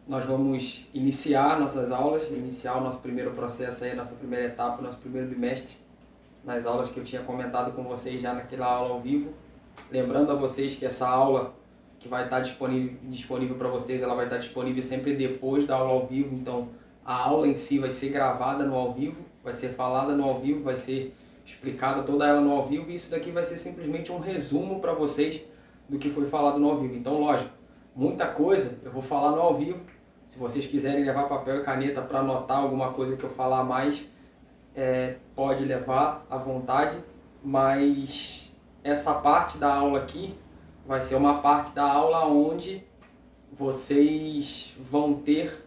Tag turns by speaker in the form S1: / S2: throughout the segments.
S1: Nós vamos iniciar nossas aulas, iniciar o nosso primeiro processo aí, nossa primeira etapa, nosso primeiro bimestre, nas aulas que eu tinha comentado com vocês já naquela aula ao vivo. Lembrando a vocês que essa aula que vai estar disponível para vocês, ela vai estar disponível sempre depois da aula ao vivo, então a aula em si vai ser gravada no ao vivo, vai ser falada no ao vivo, vai ser explicada toda ela no ao vivo, e isso daqui vai ser simplesmente um resumo para vocês do que foi falado no ao vivo. Então, lógico, muita coisa eu vou falar no ao vivo. Se vocês quiserem levar papel e caneta para anotar alguma coisa que eu falar mais, pode levar à vontade, mas essa parte da aula aqui vai ser uma parte da aula onde vocês vão ter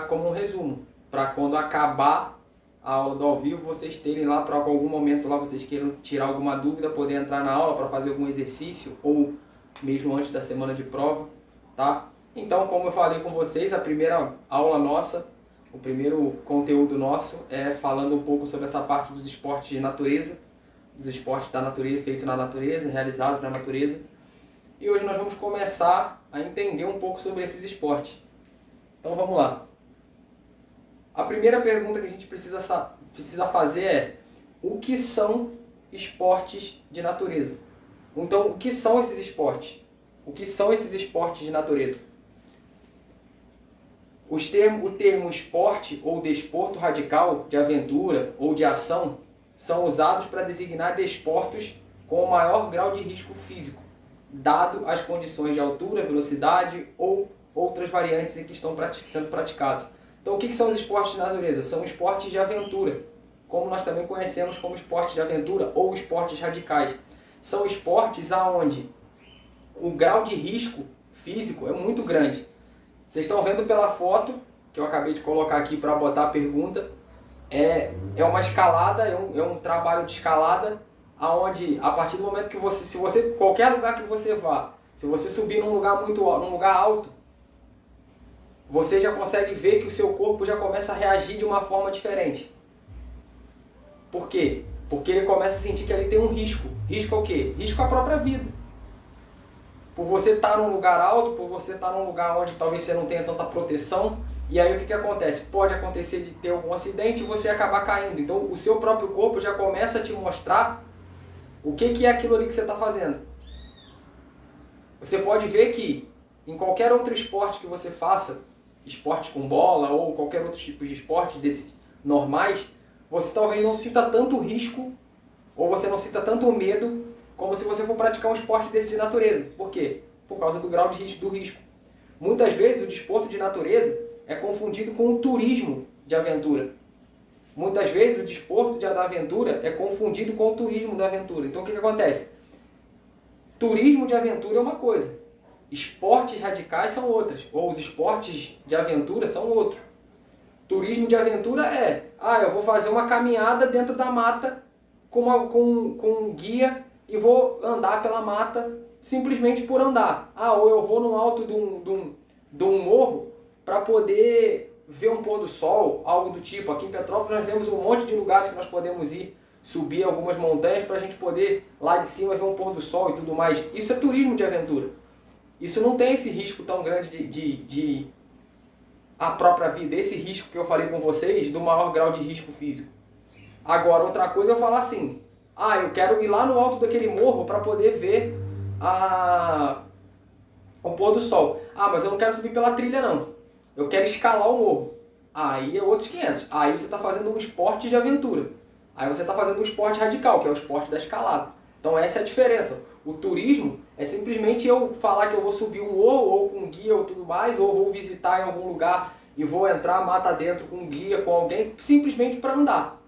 S1: como um resumo, para quando acabar a aula do ao vivo, vocês terem lá, para algum momento lá vocês queiram tirar alguma dúvida, poder entrar na aula para fazer algum exercício, ou mesmo antes da semana de prova, tá? Então, como eu falei com vocês, a primeira aula nossa, o primeiro conteúdo nosso é falando um pouco sobre essa parte dos esportes de natureza, dos esportes da natureza, feitos na natureza, realizados na natureza. E hoje nós vamos começar a entender um pouco sobre esses esportes. Então vamos lá. A primeira pergunta que a gente precisa fazer é: o que são esportes de natureza? Então, o que são esses esportes? O que são esses esportes de natureza? O termo esporte ou desporto radical, de aventura ou de ação, são usados para designar desportos com o maior grau de risco físico, dado as condições de altura, velocidade ou outras variantes em que estão sendo praticados. Então, o que são os esportes de natureza? São esportes de aventura, como nós também conhecemos como esportes de aventura ou esportes radicais. São esportes onde o grau de risco físico é muito grande. Vocês estão vendo pela foto que eu acabei de colocar aqui para botar a pergunta. É uma escalada, é um trabalho de escalada, onde a partir do momento que qualquer lugar que você vá, se você subir num lugar alto, você já consegue ver que o seu corpo já começa a reagir de uma forma diferente. Por quê? Porque ele começa a sentir que ali tem um risco. Risco é o quê? Risco à própria vida. Por você estar num lugar alto, por você estar num lugar onde talvez você não tenha tanta proteção, e aí o que acontece? Pode acontecer de ter algum acidente e você acabar caindo. Então o seu próprio corpo já começa a te mostrar o que é aquilo ali que você está fazendo. Você pode ver que em qualquer outro esporte que você faça, esporte com bola ou qualquer outro tipo de esporte desses normais, você talvez não sinta tanto risco ou você não sinta tanto medo como se você for praticar um esporte desse de natureza. Por quê? Por causa do grau de risco, do risco. Muitas vezes o desporto de natureza é confundido com o turismo de aventura. Muitas vezes o desporto da aventura é confundido com o turismo da aventura. Então o que acontece? Turismo de aventura é uma coisa, esportes radicais são outras, ou os esportes de aventura são outros. Turismo de aventura eu vou fazer uma caminhada dentro da mata com um guia e vou andar pela mata simplesmente por andar. Ou eu vou no alto de um morro para poder ver um pôr do sol, algo do tipo. Aqui em Petrópolis nós vemos um monte de lugares que nós podemos ir, subir algumas montanhas para a gente poder lá de cima ver um pôr do sol e tudo mais. Isso é turismo de aventura. Isso não tem esse risco tão grande de a própria vida, esse risco que eu falei com vocês, do maior grau de risco físico. Agora, outra coisa é eu falar assim: eu quero ir lá no alto daquele morro para poder ver o pôr do sol. Mas eu não quero subir pela trilha não. Eu quero escalar o morro. Aí é outros 500. Aí você está fazendo um esporte de aventura. Aí você está fazendo um esporte radical, que é o esporte da escalada. Então essa é a diferença. O turismo é simplesmente eu falar que eu vou subir um morro, ou com um guia ou tudo mais, ou vou visitar em algum lugar e vou entrar mata dentro com um guia, com alguém, simplesmente para andar.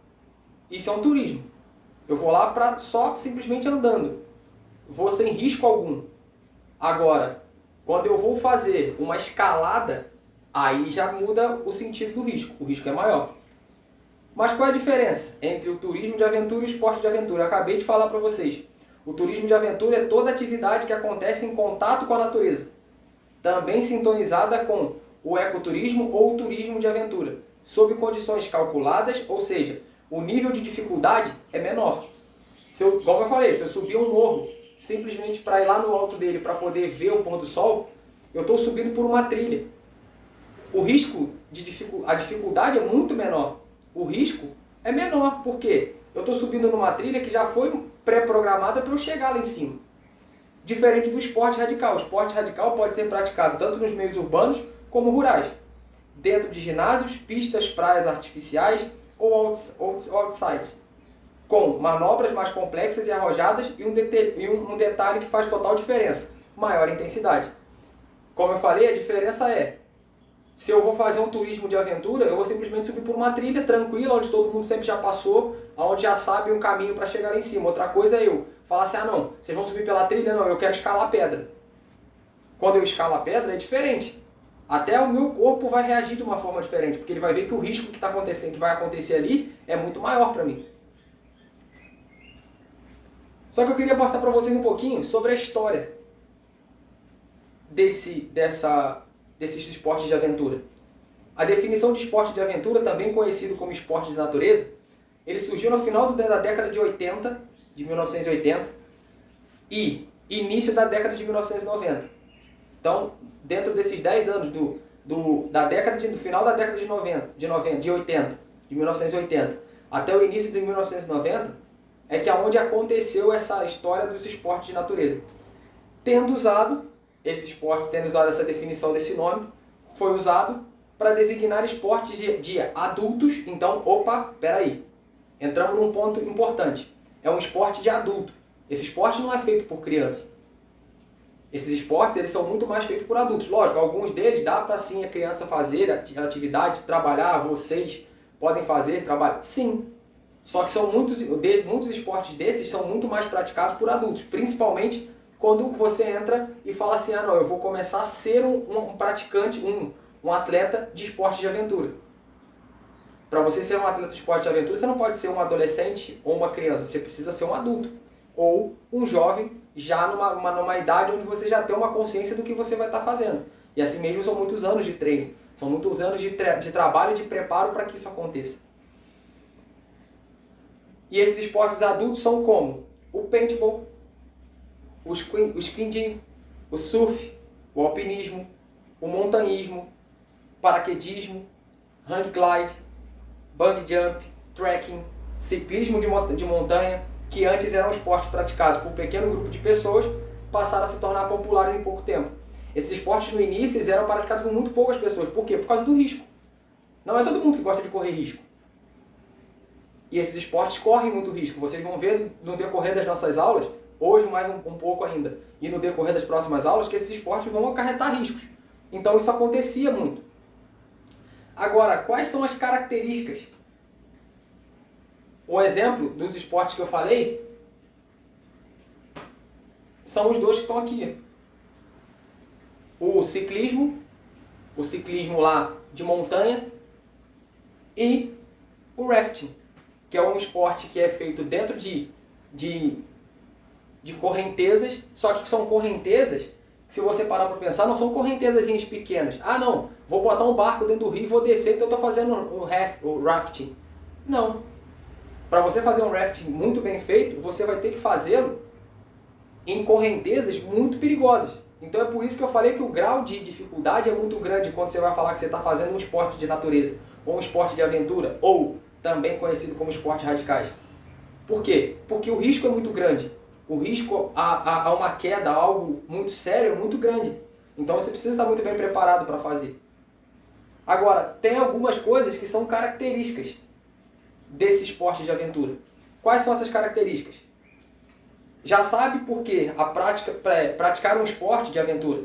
S1: Isso é um turismo. Eu vou lá só simplesmente andando. Vou sem risco algum. Agora, quando eu vou fazer uma escalada, aí já muda o sentido do risco. O risco é maior. Mas qual é a diferença entre o turismo de aventura e o esporte de aventura? Eu acabei de falar para vocês. O turismo de aventura é toda atividade que acontece em contato com a natureza, também sintonizada com o ecoturismo ou o turismo de aventura, sob condições calculadas, ou seja, o nível de dificuldade é menor. Como eu falei, se eu subir um morro simplesmente para ir lá no alto dele para poder ver o pôr do sol, eu estou subindo por uma trilha. O risco a dificuldade é muito menor. O risco é menor, porque eu estou subindo numa trilha que já foi pré-programada para eu chegar lá em cima. Diferente do esporte radical. O esporte radical pode ser praticado tanto nos meios urbanos como rurais, dentro de ginásios, pistas, praias artificiais ou outside, com manobras mais complexas e arrojadas e um detalhe que faz total diferença, maior intensidade. Como eu falei, a diferença é, se eu vou fazer um turismo de aventura, eu vou simplesmente subir por uma trilha tranquila, onde todo mundo sempre já passou, onde já sabe um caminho para chegar lá em cima. Outra coisa é eu falar assim, ah não, vocês vão subir pela trilha? Não, eu quero escalar a pedra. Quando eu escalo a pedra é diferente. Até o meu corpo vai reagir de uma forma diferente, porque ele vai ver que o risco que vai acontecer ali é muito maior para mim. Só que eu queria mostrar para vocês um pouquinho sobre a história desses esportes de aventura. A definição de esporte de aventura, também conhecido como esporte de natureza, ele surgiu no final da década de 1980, e início da década de 1990. Então, dentro desses 10 anos do final da década de 1980, até o início de 1990, é que é onde aconteceu essa história dos esportes de natureza. Tendo usado essa definição desse nome, foi usado para designar esportes de adultos. Então, peraí, entramos num ponto importante. É um esporte de adulto. Esse esporte não é feito por criança. Esses esportes, eles são muito mais feitos por adultos. Lógico, alguns deles dá para sim a criança fazer atividade, trabalhar, vocês podem fazer, trabalhar. Sim. Só que muitos esportes desses são muito mais praticados por adultos, principalmente quando você entra e fala assim, ah não, eu vou começar a ser um praticante, um atleta de esporte de aventura. Para você ser um atleta de esporte de aventura, você não pode ser um adolescente ou uma criança, você precisa ser um adulto. Ou um jovem já numa idade onde você já tem uma consciência do que você vai estar fazendo. E assim mesmo são muitos anos de treino, são muitos anos de trabalho e de preparo para que isso aconteça. E esses esportes adultos são como? O paintball, o squiding, o surf, o alpinismo, o montanhismo, paraquedismo, hang glide, bungee jump, trekking, ciclismo de montanha, que antes eram esportes praticados por um pequeno grupo de pessoas, passaram a se tornar populares em pouco tempo. Esses esportes no início eram praticados por muito poucas pessoas. Por quê? Por causa do risco. Não é todo mundo que gosta de correr risco. E esses esportes correm muito risco. Vocês vão ver no decorrer das nossas aulas, hoje mais um pouco ainda, e no decorrer das próximas aulas, que esses esportes vão acarretar riscos. Então isso acontecia muito. Agora, quais são as características? O exemplo dos esportes que eu falei são os dois que estão aqui. O ciclismo lá de montanha, e o rafting, que é um esporte que é feito dentro de correntezas, só que são correntezas, se você parar para pensar, não são correntezazinhas pequenas. Ah não, vou botar um barco dentro do rio e vou descer, então eu estou fazendo o rafting. Não. Para você fazer um rafting muito bem feito, você vai ter que fazê-lo em correntezas muito perigosas. Então é por isso que eu falei que o grau de dificuldade é muito grande quando você vai falar que você está fazendo um esporte de natureza, ou um esporte de aventura, ou também conhecido como esportes radicais. Por quê? Porque o risco é muito grande. O risco a uma queda, a algo muito sério, é muito grande. Então você precisa estar muito bem preparado para fazer. Agora, tem algumas coisas que são características desse esporte de aventura. Quais são essas características? Já sabe por que praticar um esporte de aventura?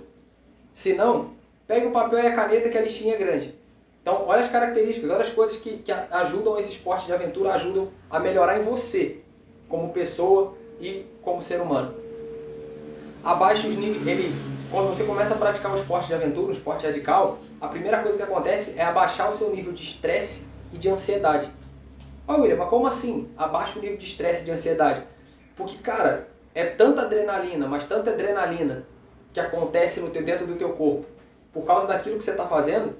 S1: Se não, pegue o papel e a caneta que a listinha é grande. Então, olha as características, olha as coisas que ajudam esse esporte de aventura, ajudam a melhorar em você, como pessoa e como ser humano. Abaixe os níveis. Quando você começa a praticar um esporte de aventura, um esporte radical, a primeira coisa que acontece é abaixar o seu nível de estresse e de ansiedade. William, mas como assim? Abaixa o nível de estresse e de ansiedade. Porque, cara, é tanta adrenalina, mas tanta adrenalina que acontece dentro do teu corpo por causa daquilo que você está fazendo,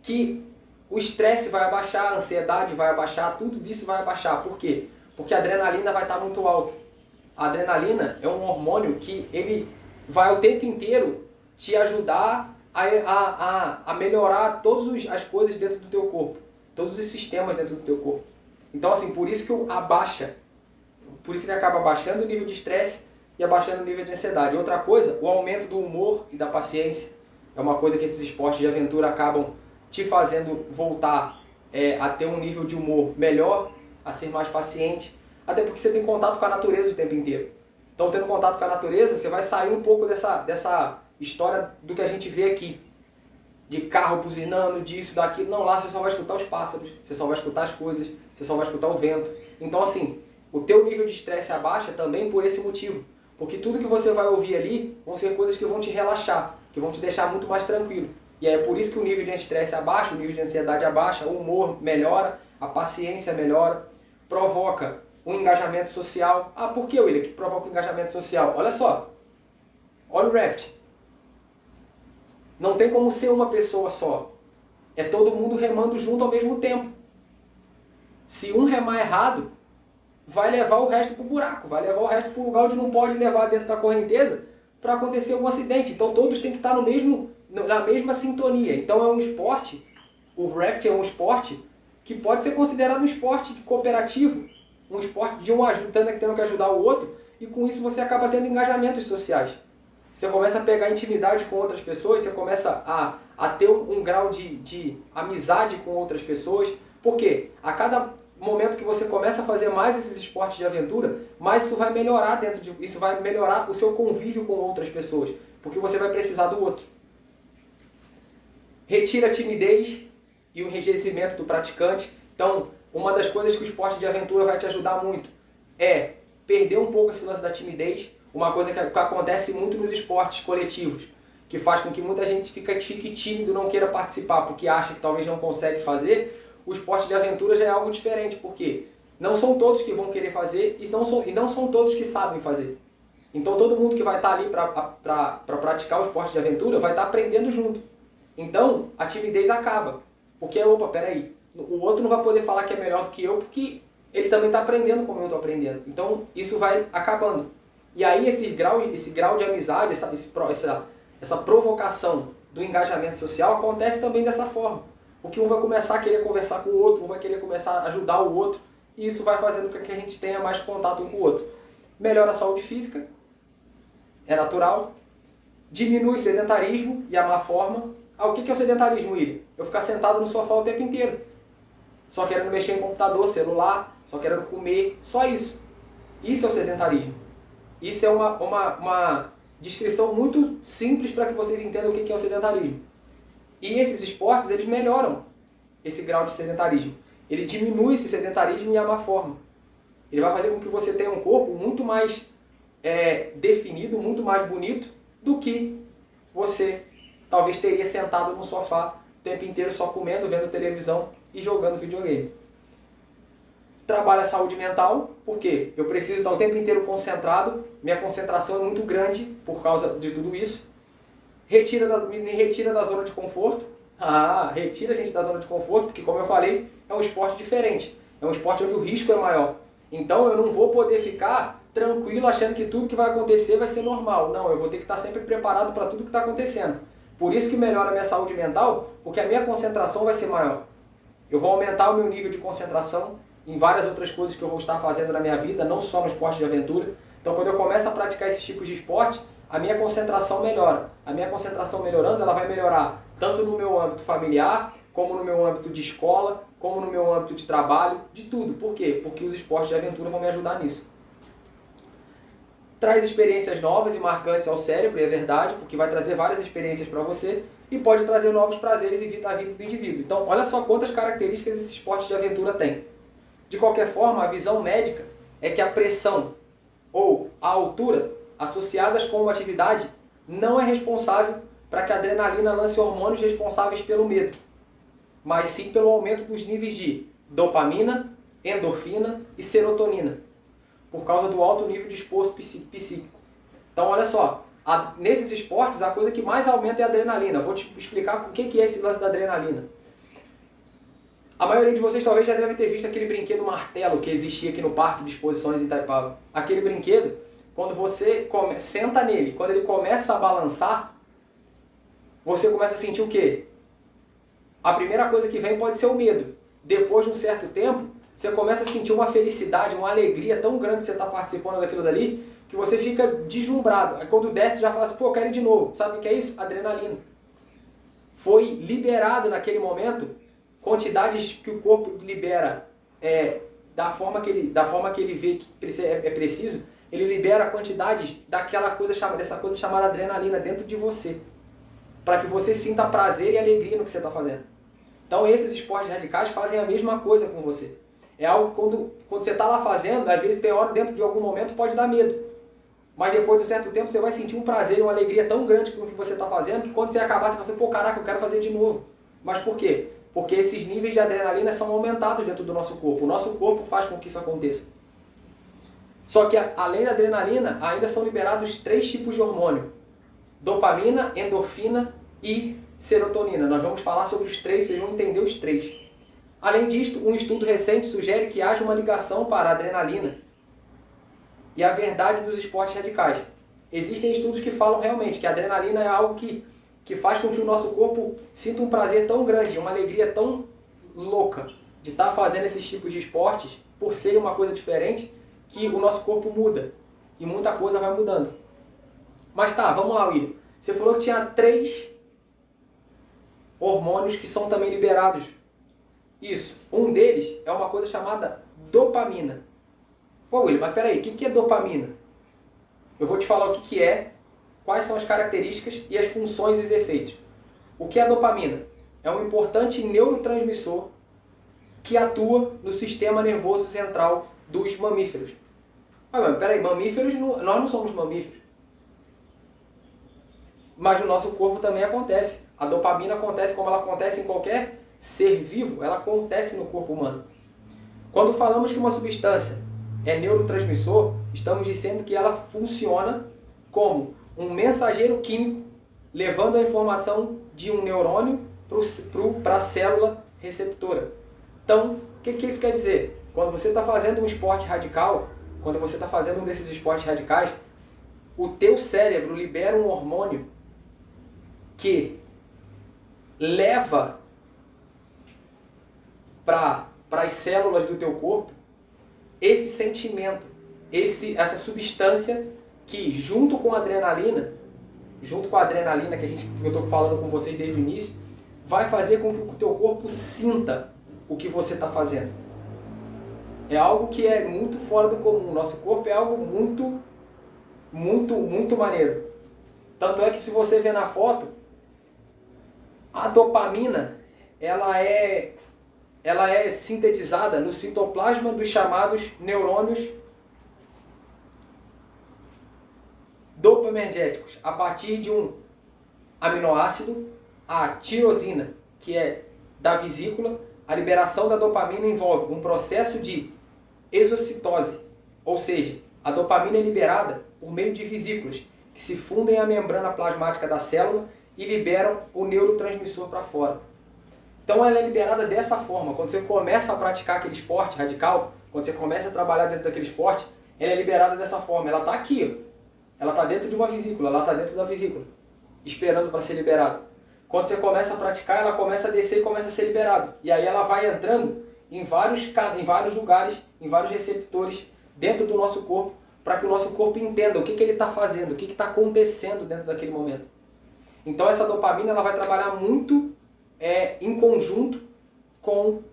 S1: que o estresse vai abaixar, a ansiedade vai abaixar, tudo isso vai abaixar. Por quê? Porque a adrenalina vai estar muito alta. A adrenalina é um hormônio que ele vai o tempo inteiro te ajudar a melhorar todas as coisas dentro do teu corpo, todos os sistemas dentro do teu corpo. Então, assim, por isso que acaba abaixando o nível de estresse e abaixando o nível de ansiedade. Outra coisa, o aumento do humor e da paciência é uma coisa que esses esportes de aventura acabam te fazendo voltar a ter um nível de humor melhor, a ser mais paciente, até porque você tem contato com a natureza o tempo inteiro. Então, tendo contato com a natureza, você vai sair um pouco dessa história do que a gente vê aqui, de carro buzinando, disso, daquilo. Não, lá você só vai escutar os pássaros, você só vai escutar as coisas, você só vai escutar o vento. Então, assim, o teu nível de estresse abaixa também por esse motivo. Porque tudo que você vai ouvir ali vão ser coisas que vão te relaxar, que vão te deixar muito mais tranquilo. E é por isso que o nível de estresse abaixa, o nível de ansiedade abaixa, o humor melhora, a paciência melhora, provoca o engajamento social. Ah, por que, William, que provoca o engajamento social? Olha só, olha o raft. Não tem como ser uma pessoa só. É todo mundo remando junto ao mesmo tempo. Se um remar errado, vai levar o resto para o buraco, vai levar o resto para o lugar onde não pode levar dentro da correnteza para acontecer algum acidente. Então todos têm que estar na mesma sintonia. Então é um esporte, o raft é um esporte que pode ser considerado um esporte cooperativo, um esporte de um tendo que ajudar o outro, e com isso você acaba tendo engajamentos sociais. Você começa a pegar intimidade com outras pessoas, você começa a ter um grau de amizade com outras pessoas. Por quê? A cada momento que você começa a fazer mais esses esportes de aventura, mais isso vai melhorar isso vai melhorar o seu convívio com outras pessoas, porque você vai precisar do outro. Retira a timidez e o enrijecimento do praticante. Então, uma das coisas que o esporte de aventura vai te ajudar muito é perder um pouco esse lance da timidez, uma coisa que acontece muito nos esportes coletivos, que faz com que muita gente fique tímido, não queira participar, porque acha que talvez não consegue fazer. O esporte de aventura já é algo diferente, porque não são todos que vão querer fazer e não são todos que sabem fazer. Então todo mundo que vai estar ali para praticar o esporte de aventura vai estar aprendendo junto. Então a timidez acaba, porque opa, peraí, o outro não vai poder falar que é melhor do que eu, porque ele também está aprendendo como eu estou aprendendo. Então isso vai acabando. E aí esse grau de amizade, essa provocação do engajamento social acontece também dessa forma. Porque um vai começar a querer conversar com o outro, um vai querer começar a ajudar o outro, e isso vai fazendo com que a gente tenha mais contato um com o outro. Melhora a saúde física, é natural. Diminui o sedentarismo e a má forma. Ah, o que é o sedentarismo, William? Eu ficar sentado no sofá o tempo inteiro. Só querendo mexer em computador, celular, só querendo comer, só isso. Isso é o sedentarismo. Isso é uma descrição muito simples para que vocês entendam o que é o sedentarismo. E esses esportes, eles melhoram esse grau de sedentarismo. Ele diminui esse sedentarismo e a má forma. Ele vai fazer com que você tenha um corpo muito mais definido, muito mais bonito do que você talvez teria sentado no sofá o tempo inteiro só comendo, vendo televisão e jogando videogame. Trabalha a saúde mental, porque eu preciso estar o tempo inteiro concentrado, minha concentração é muito grande por causa de tudo isso. Me retira da zona de conforto. Retira a gente da zona de conforto, porque como eu falei, é um esporte diferente. É um esporte onde o risco é maior. Então eu não vou poder ficar tranquilo achando que tudo que vai acontecer vai ser normal. Não, eu vou ter que estar sempre preparado para tudo que está acontecendo. Por isso que melhora a minha saúde mental, porque a minha concentração vai ser maior. Eu vou aumentar o meu nível de concentração em várias outras coisas que eu vou estar fazendo na minha vida, não só no esporte de aventura. Então quando eu começo a praticar esses tipos de esporte, a minha concentração melhora. A minha concentração melhorando, ela vai melhorar tanto no meu âmbito familiar, como no meu âmbito de escola, como no meu âmbito de trabalho, de tudo. Por quê? Porque os esportes de aventura vão me ajudar nisso. Traz experiências novas e marcantes ao cérebro, é verdade, porque vai trazer várias experiências para você e pode trazer novos prazeres à vida do indivíduo. Então, olha só quantas características esse esporte de aventura tem. De qualquer forma, a visão médica é que a pressão ou a altura associadas com uma atividade não é responsável para que a adrenalina lance hormônios responsáveis pelo medo, mas sim pelo aumento dos níveis de dopamina, endorfina e serotonina, por causa do alto nível de esforço psíquico. Então olha só, nesses esportes a coisa que mais aumenta é a adrenalina. Vou te explicar o que é esse lance da adrenalina. A maioria de vocês talvez já deve ter visto aquele brinquedo martelo que existia aqui no Parque de Exposições em Itaipava. Aquele brinquedo, quando você senta nele, quando ele começa a balançar, você começa a sentir o quê? A primeira coisa que vem pode ser o medo. Depois de um certo tempo, você começa a sentir uma felicidade, uma alegria tão grande que você está participando daquilo dali, que você fica deslumbrado. Aí quando desce, já fala assim, pô, quero ir de novo. Sabe o que é isso? Adrenalina. Foi liberado naquele momento quantidades que o corpo libera da forma que ele vê que é preciso, ele libera quantidades dessa coisa chamada adrenalina dentro de você, para que você sinta prazer e alegria no que você está fazendo. Então esses esportes radicais fazem a mesma coisa com você. É algo que quando você está lá fazendo, às vezes tem hora dentro de algum momento pode dar medo. Mas depois de um certo tempo você vai sentir um prazer e uma alegria tão grande com o que você está fazendo, que quando você acabar você vai falar, pô, caraca, eu quero fazer de novo. Mas por quê? Porque esses níveis de adrenalina são aumentados dentro do nosso corpo. O nosso corpo faz com que isso aconteça. Só que além da adrenalina, ainda são liberados 3 tipos de hormônio. Dopamina, endorfina e serotonina. Nós vamos falar sobre os 3, vocês vão entender os 3. Além disto, um estudo recente sugere que haja uma ligação para a adrenalina e a verdade dos esportes radicais. Existem estudos que falam realmente que a adrenalina é algo que faz com que o nosso corpo sinta um prazer tão grande, uma alegria tão louca de estar fazendo esses tipos de esportes, por ser uma coisa diferente, que o nosso corpo muda e muita coisa vai mudando. Mas tá, vamos lá, William. Você falou que tinha 3 hormônios que são também liberados. Isso. Um deles é uma coisa chamada dopamina. Pô, William, mas peraí, o que é dopamina? Eu vou te falar o que é, quais são as características e as funções e os efeitos. O que é a dopamina? É um importante neurotransmissor que atua no sistema nervoso central dos mamíferos. Mas peraí, mamíferos, nós não somos mamíferos. Mas no nosso corpo também acontece. A dopamina acontece como ela acontece em qualquer ser vivo, ela acontece no corpo humano. Quando falamos que uma substância é neurotransmissor, estamos dizendo que ela funciona como um mensageiro químico levando a informação de um neurônio para a célula receptora. Então, o que isso quer dizer? Quando você está fazendo um esporte radical, quando você está fazendo um desses esportes radicais, o teu cérebro libera um hormônio que leva para as células do teu corpo esse sentimento, essa substância que junto com a adrenalina que eu estou falando com vocês desde o início, vai fazer com que o teu corpo sinta o que você está fazendo. É algo que é muito fora do comum. Nosso corpo é algo muito, muito, muito maneiro. Tanto é que se você ver na foto, a dopamina, ela é sintetizada no citoplasma dos chamados neurônios dopaminérgicos, a partir de um aminoácido, a tirosina, que é da vesícula. A liberação da dopamina envolve um processo de exocitose, ou seja, a dopamina é liberada por meio de vesículas, que se fundem à membrana plasmática da célula e liberam o neurotransmissor para fora. Então ela é liberada dessa forma. Quando você começa a praticar aquele esporte radical, quando você começa a trabalhar dentro daquele esporte, ela é liberada dessa forma. Ela está aqui, ó. Ela está dentro de uma vesícula, ela está dentro da vesícula, esperando para ser liberada. Quando você começa a praticar, ela começa a descer e começa a ser liberada. E aí ela vai entrando em vários lugares, em vários receptores dentro do nosso corpo, para que o nosso corpo entenda o que ele está fazendo, o que está acontecendo dentro daquele momento. Então essa dopamina ela vai trabalhar muito em conjunto com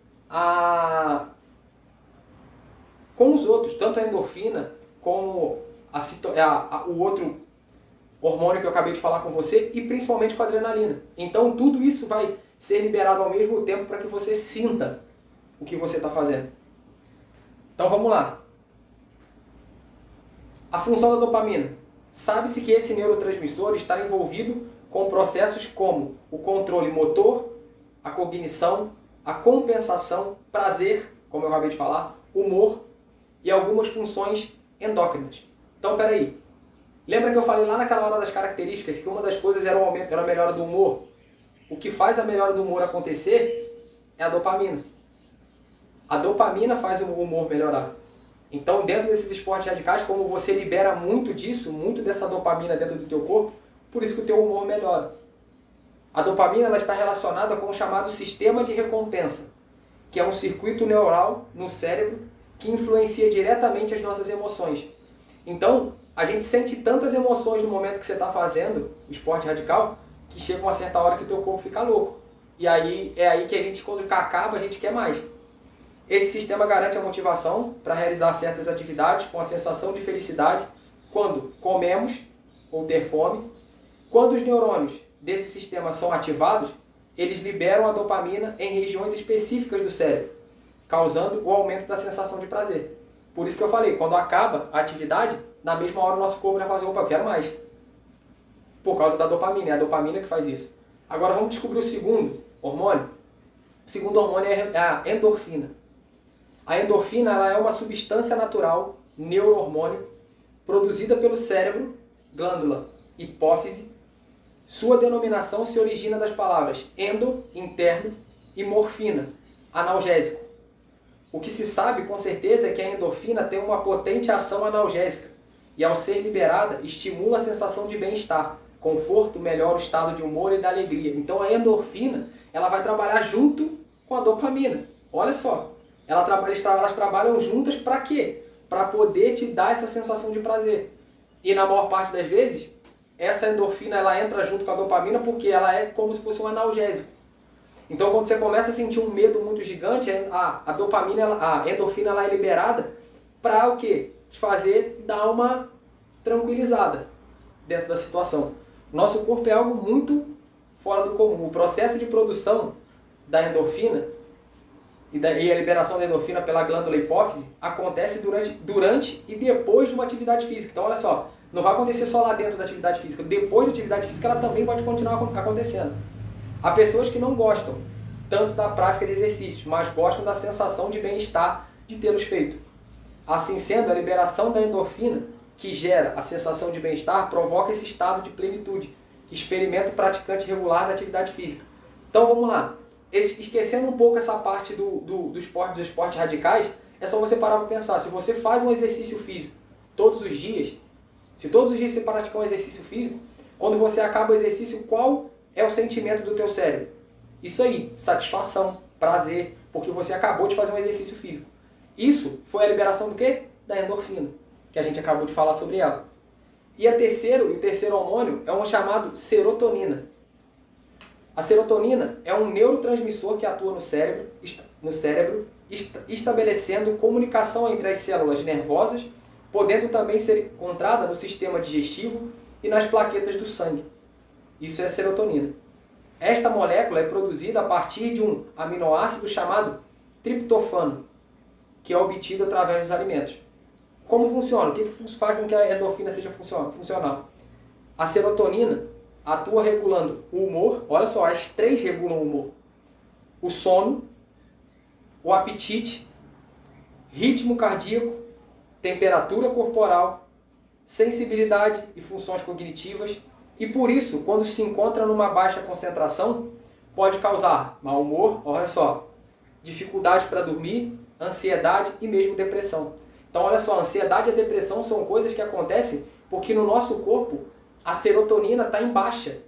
S1: os outros, tanto a endorfina como o outro hormônio que eu acabei de falar com você, e principalmente com a adrenalina. Então tudo isso vai ser liberado ao mesmo tempo para que você sinta o que você está fazendo. Então vamos lá. A função da dopamina. Sabe-se que esse neurotransmissor está envolvido com processos como o controle motor, a cognição, a compensação, prazer, como eu acabei de falar, humor e algumas funções endócrinas. Então, peraí. Lembra que eu falei lá naquela hora das características que uma das coisas era a melhora do humor? O que faz a melhora do humor acontecer é a dopamina. A dopamina faz o humor melhorar. Então, dentro desses esportes radicais, como você libera muito disso, muito dessa dopamina dentro do teu corpo, por isso que o teu humor melhora. A dopamina ela está relacionada com o chamado sistema de recompensa, que é um circuito neural no cérebro que influencia diretamente as nossas emoções. Então, a gente sente tantas emoções no momento que você está fazendo o esporte radical, que chega uma certa hora que o teu corpo fica louco. E aí é aí que a gente, quando acaba, a gente quer mais. Esse sistema garante a motivação para realizar certas atividades com a sensação de felicidade quando comemos ou ter fome. Quando os neurônios desse sistema são ativados, eles liberam a dopamina em regiões específicas do cérebro, causando o aumento da sensação de prazer. Por isso que eu falei, quando acaba a atividade, na mesma hora o nosso corpo vai fazer, opa, eu quero mais. Por causa da dopamina, é a dopamina que faz isso. Agora vamos descobrir o segundo hormônio. O segundo hormônio é a endorfina. A endorfina ela é uma substância natural, neurohormônio, produzida pelo cérebro, glândula, hipófise. Sua denominação se origina das palavras endo, interno, e morfina, analgésico. O que se sabe com certeza é que a endorfina tem uma potente ação analgésica e, ao ser liberada, estimula a sensação de bem-estar, conforto, melhora o estado de humor e da alegria. Então a endorfina ela vai trabalhar junto com a dopamina. Olha só, elas trabalham juntas para quê? Para poder te dar essa sensação de prazer. E na maior parte das vezes, essa endorfina ela entra junto com a dopamina porque ela é como se fosse um analgésico. Então quando você começa a sentir um medo muito gigante, a dopamina, a endorfina ela é liberada para o quê? Te fazer dar uma tranquilizada dentro da situação. Nosso corpo é algo muito fora do comum. O processo de produção da endorfina e a liberação da endorfina pela glândula hipófise acontece durante e depois de uma atividade física. Então olha só, não vai acontecer só lá dentro da atividade física. Depois da atividade física ela também pode continuar acontecendo. Há pessoas que não gostam tanto da prática de exercícios, mas gostam da sensação de bem-estar de tê-los feito. Assim sendo, a liberação da endorfina, que gera a sensação de bem-estar, provoca esse estado de plenitude, que experimenta o praticante regular da atividade física. Então vamos lá. Esquecendo um pouco essa parte dos esportes radicais, é só você parar para pensar. Se você faz um exercício físico todos os dias, se todos os dias você praticar um exercício físico, quando você acaba o exercício, qual é o sentimento do teu cérebro? Isso aí, satisfação, prazer, porque você acabou de fazer um exercício físico. Isso foi a liberação do quê? Da endorfina, que a gente acabou de falar sobre ela. E o terceiro hormônio é um chamado serotonina. A serotonina é um neurotransmissor que atua no cérebro, estabelecendo comunicação entre as células nervosas, podendo também ser encontrada no sistema digestivo e nas plaquetas do sangue. Isso é a serotonina. Esta molécula é produzida a partir de um aminoácido chamado triptofano, que é obtido através dos alimentos. Como funciona? O que faz com que a endorfina seja funcional? A serotonina atua regulando o humor, olha só, as três regulam o humor. O sono, o apetite, ritmo cardíaco, temperatura corporal, sensibilidade e funções cognitivas. E por isso, quando se encontra numa baixa concentração, pode causar mau humor, olha só, dificuldade para dormir, ansiedade e mesmo depressão. Então olha só, ansiedade e depressão são coisas que acontecem porque no nosso corpo a serotonina está em baixa.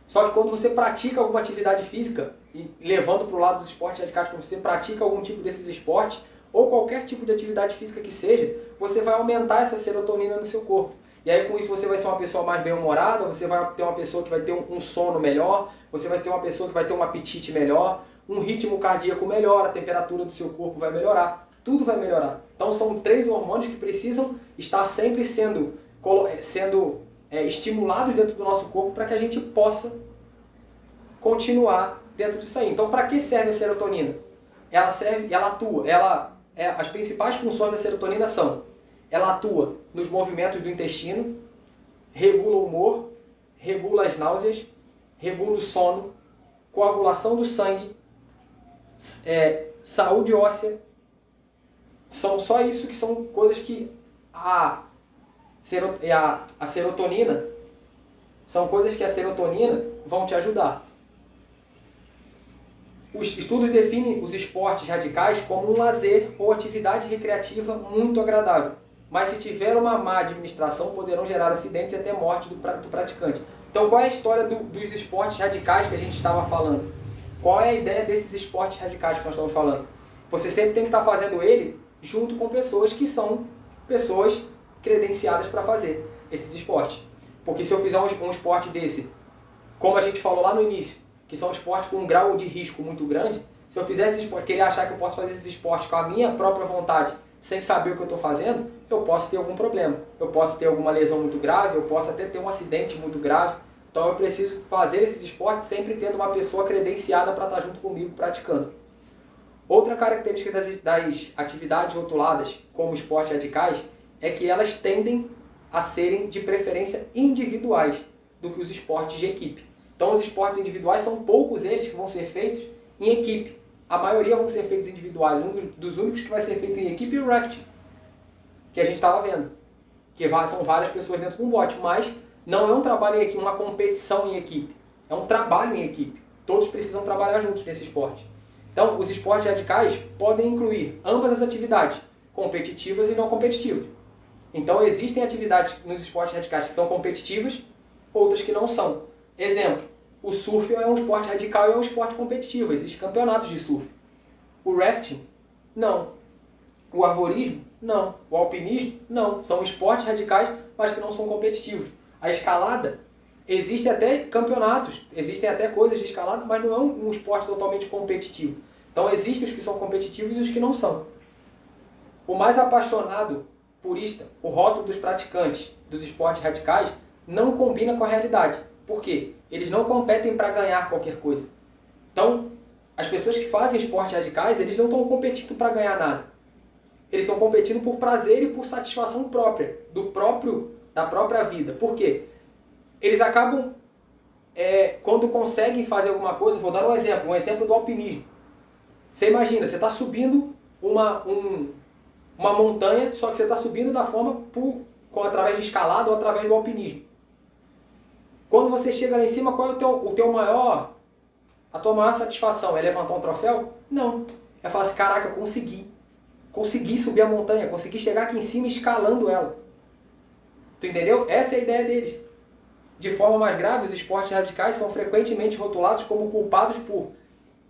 S1: Só que quando você pratica alguma atividade física, e levando para o lado dos esportes radicais, quando você pratica algum tipo desses esportes, ou qualquer tipo de atividade física que seja, você vai aumentar essa serotonina no seu corpo. E aí com isso você vai ser uma pessoa mais bem-humorada, você vai ter uma pessoa que vai ter um sono melhor, você vai ser uma pessoa que vai ter um apetite melhor, um ritmo cardíaco melhor, a temperatura do seu corpo vai melhorar, tudo vai melhorar. Então são 3 hormônios que precisam estar sempre sendo estimulados dentro do nosso corpo para que a gente possa continuar dentro disso aí. Então para que serve a serotonina? As principais funções da serotonina são: ela atua nos movimentos do intestino, regula o humor, regula as náuseas, regula o sono, coagulação do sangue, saúde óssea. São só isso que são coisas que a serotonina, são coisas que a serotonina vão te ajudar. Os estudos definem os esportes radicais como um lazer ou atividade recreativa muito agradável, mas se tiver uma má administração poderão gerar acidentes e até morte do praticante. Então, qual é a história dos esportes radicais que a gente estava falando? Qual é a ideia desses esportes radicais que nós estamos falando? Você sempre tem que estar fazendo ele junto com pessoas que são pessoas credenciadas para fazer esses esportes. Porque se eu fizer um esporte desse, como a gente falou lá no início, que são esportes com um grau de risco muito grande, se eu fizesse esse esporte, querer achar que eu posso fazer esses esportes com a minha própria vontade, sem saber o que eu estou fazendo, eu posso ter algum problema. Eu posso ter alguma lesão muito grave, eu posso até ter um acidente muito grave. Então eu preciso fazer esses esportes sempre tendo uma pessoa credenciada para estar junto comigo praticando. Outra característica das atividades rotuladas como esportes radicais é que elas tendem a serem de preferência individuais do que os esportes de equipe. Então os esportes individuais são poucos eles que vão ser feitos em equipe. A maioria vão ser feitos individuais. Um dos únicos que vai ser feito em equipe é o rafting, que a gente estava vendo. Que são várias pessoas dentro de um bote, mas não é um trabalho em equipe, uma competição em equipe. É um trabalho em equipe. Todos precisam trabalhar juntos nesse esporte. Então, os esportes radicais podem incluir ambas as atividades, competitivas e não competitivas. Então, existem atividades nos esportes radicais que são competitivas, outras que não são. Exemplo, o surf é um esporte radical e é um esporte competitivo. Existem campeonatos de surf. O rafting, não. O arvorismo, não. O alpinismo, não. São esportes radicais, mas que não são competitivos. A escalada, existem até campeonatos, existem até coisas de escalada, mas não é um esporte totalmente competitivo. Então existem os que são competitivos e os que não são. O mais apaixonado purista, o rótulo dos praticantes dos esportes radicais, não combina com a realidade. Por quê? Eles não competem para ganhar qualquer coisa. Então, as pessoas que fazem esportes radicais, eles não estão competindo para ganhar nada. Eles estão competindo por prazer e por satisfação própria, da própria vida. Por quê? Eles acabam, quando conseguem fazer alguma coisa, vou dar um exemplo do alpinismo. Você imagina, você está subindo uma montanha, só que você está subindo da forma através de escalada ou através do alpinismo. Quando você chega lá em cima, qual é a tua maior satisfação? É levantar um troféu? Não. É falar assim, caraca, eu consegui. Consegui subir a montanha, consegui chegar aqui em cima escalando ela. Tu entendeu? Essa é a ideia deles. De forma mais grave, os esportes radicais são frequentemente rotulados como culpados por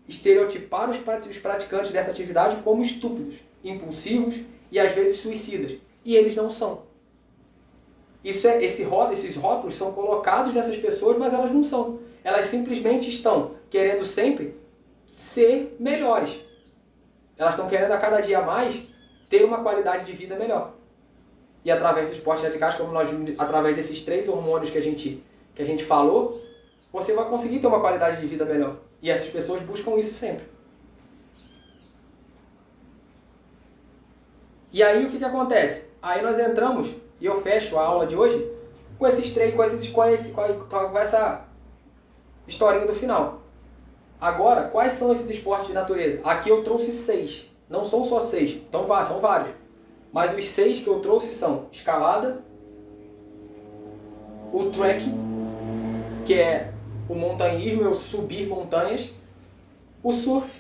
S1: estereotipar os praticantes dessa atividade como estúpidos, impulsivos e às vezes suicidas. E eles não são. Esses rótulos são colocados nessas pessoas, mas elas não são. Elas simplesmente estão querendo sempre ser melhores. Elas estão querendo a cada dia mais ter uma qualidade de vida melhor. E através dos esportes radicais, através desses 3 hormônios que a gente falou, você vai conseguir ter uma qualidade de vida melhor. E essas pessoas buscam isso sempre. E aí o que acontece? Aí nós entramos, e eu fecho a aula de hoje, com essa historinha do final. Agora, quais são esses esportes de natureza? Aqui eu trouxe 6. Não são só 6, então são vários. Mas os 6 que eu trouxe são escalada, o trekking, que é o montanhismo, eu subir montanhas, o surf,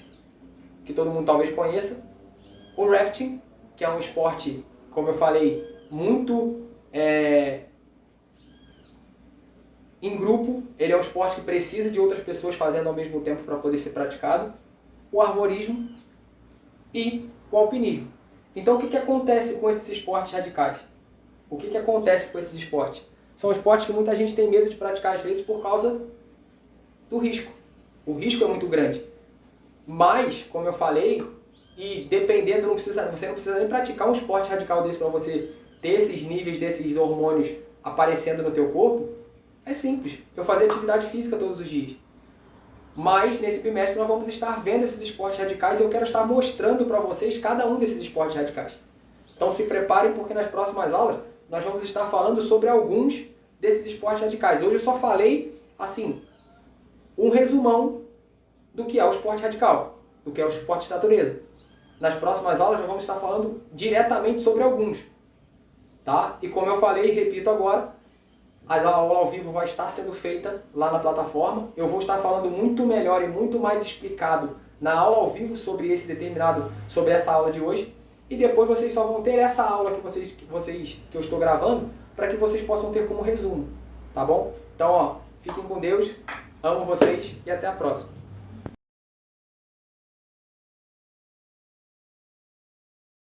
S1: que todo mundo talvez conheça, o rafting, que é um esporte, como eu falei, muito em grupo, ele é um esporte que precisa de outras pessoas fazendo ao mesmo tempo para poder ser praticado, o arvorismo e o alpinismo. Então o que acontece com esses esportes radicais? O que acontece com esses esportes? São esportes que muita gente tem medo de praticar às vezes por causa do risco. O risco é muito grande. Mas, como eu falei, e dependendo, você não precisa nem praticar um esporte radical desse para você ter esses níveis desses hormônios aparecendo no teu corpo. É simples. Eu fazia atividade física todos os dias. Mas nesse bimestre nós vamos estar vendo esses esportes radicais e eu quero estar mostrando para vocês cada um desses esportes radicais. Então se preparem porque nas próximas aulas nós vamos estar falando sobre alguns desses esportes radicais. Hoje eu só falei, assim, um resumão do que é o esporte radical, do que é o esporte de natureza. Nas próximas aulas nós vamos estar falando diretamente sobre alguns. Tá? E como eu falei e repito agora, a aula ao vivo vai estar sendo feita lá na plataforma. Eu vou estar falando muito melhor e muito mais explicado na aula ao vivo sobre essa aula de hoje. E depois vocês só vão ter essa aula que eu estou gravando para que vocês possam ter como resumo. Tá bom? Então, Fiquem com Deus, amo vocês e até a próxima.